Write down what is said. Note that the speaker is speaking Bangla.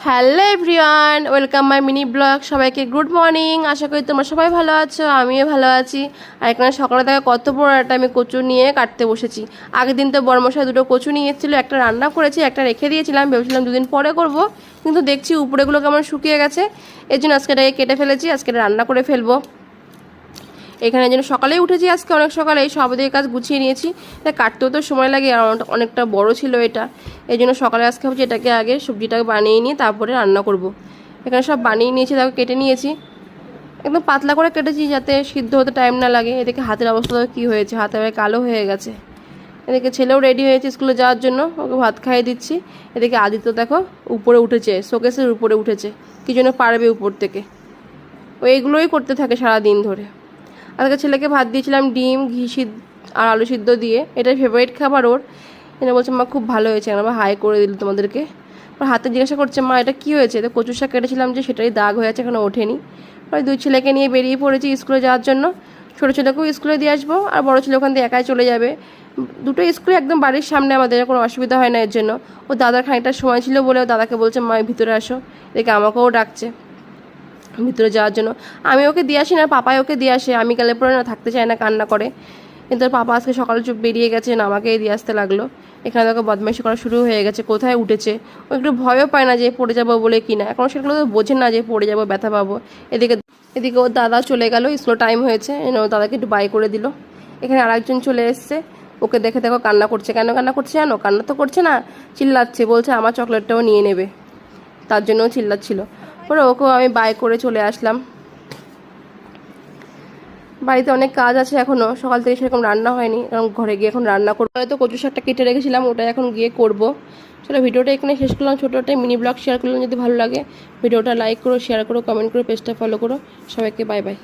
Hello everyone, welcome my mini blog. সবাইকে গুড মর্নিং। আশা করি তোমরা সবাই ভালো আছো, আমিও ভালো আছি। আর এখানে সকালে থেকে কত বড় একটা আমি কচু নিয়ে কাটতে বসেছি। আগের দিন তো বড়মশাই দুটো কচু নিয়ে এসেছিলো, একটা রান্না করেছি, একটা রেখে দিয়েছিলাম, ভেবেছিলাম দুদিন পরে করব, কিন্তু দেখছি উপরেগুলো কেমন শুকিয়ে গেছে। এই জন্য আজকে এটাকে কেটে ফেলেছি, আজকে রান্না করে ফেলবো। এখানে যেন সকালেই উঠেছি, আজকে অনেক সকালেই সব দিকে কাজ গুছিয়ে নিয়েছি। তাই কাটতেও তো সময় লাগে, আর অনেকটা বড় ছিল এটা, এই জন্য সকালে আজকে ভাবছি এটাকে আগে সবজিটাকে বানিয়ে নিয়ে তারপরে রান্না করব। এখানে সব বানিয়ে নিয়েছি, তারপর কেটে নিয়েছি, একদম পাতলা করে কেটেছি যাতে সিদ্ধ হতে টাইম না লাগে। এদিকে হাতের অবস্থা কী হয়েছে, হাতে কালো হয়ে গেছে। এদিকে ছেলেও রেডি হয়েছে স্কুলে যাওয়ার জন্য, ওকে ভাত খাইয়ে দিচ্ছি। এদিকে আদিত্য দেখো উপরে উঠেছে, শোকেসের উপরে উঠেছে, কী জন্য পারবে উপর থেকে। ও এগুলোই করতে থাকে সারাদিন ধরে। আজকে ছেলেকে ভাত দিয়েছিলাম ডিম, ঘি সিদ্ধ আর আলু সিদ্ধ দিয়ে, এটাই ফেভারিট খাবার ওর। এটা বলছে মা খুব ভালো হয়েছে, আমরা হাই করে দিল তোমাদেরকে। ওর হাতে জিজ্ঞাসা করছে মা এটা কী হয়েছে, তো কচুর শাক কেটেছিলাম যে সেটাই দাগ হয়ে আছে, এখনো ওঠেনি। ওই দুই ছেলেকে নিয়ে বেরিয়ে পড়েছি স্কুলে যাওয়ার জন্য। ছোটো ছেলেকেও স্কুলে দিয়ে আসবো, আর বড়ো ছেলে ওখান থেকে একাই চলে যাবে। দুটো স্কুলে একদম বাড়ির সামনে, আমাদের কোনো অসুবিধা হয় না এর জন্য। ও দাদার খানিকটা সময় ছিল বলে ও দাদাকে বলছে মা ভিতরে আসো, এদিকে আমাকেও ডাকছে ভিতরে যাওয়ার জন্য। আমি ওকে দিয়ে আসি না, পাপাই ওকে দিয়ে আসে। আমি গেলে পরে না থাকতে চায় না, কান্না করে। কিন্তু ওর পাপা আজকে সকালে চুপ বেরিয়ে গেছে, না আমাকেই দিয়ে আসতে লাগলো। এখানে তোকে বদমাইশি করা শুরু হয়ে গেছে, কোথায় উঠেছে। ও একটু ভয়ও পায় না যে পড়ে যাবো বলে কিনা, এখন সেগুলো তো বোঝে না যে পড়ে যাবো, ব্যথা পাবো। এদিকে এদিকে ওর দাদা চলে গেল, স্কুল টাইম হয়েছে, ও দাদাকে একটু বাই করে দিল। এখানে আরেকজন চলে এসছে, ওকে দেখে দেখো কান্না করছে। কেন কান্না করছে জানো? কান্না তো করছে না, চিল্লাচ্ছে, বলছে আমার চকলেটটাও নিয়ে নেবে, তার জন্যও চিল্লাচ্ছিল। পরে ওকেও আমি বাই করে চলে আসলাম। বাড়িতে অনেক কাজ আছে এখনও, সকাল থেকে সেরকম রান্না হয়নি, কারণ ঘরে গিয়ে এখন রান্না করবো। হয়তো কচু শাকটা কেটে রেখেছিলাম, ওটা এখন গিয়ে করবো। চলো ভিডিওটা এখানে শেষ করলাম, ছোটো একটা মিনি ব্লগ শেয়ার করলাম। যদি ভালো লাগে ভিডিওটা লাইক করো, শেয়ার করো, কমেন্ট করো, পেজটা ফলো করো। সবাইকে বাই বাই।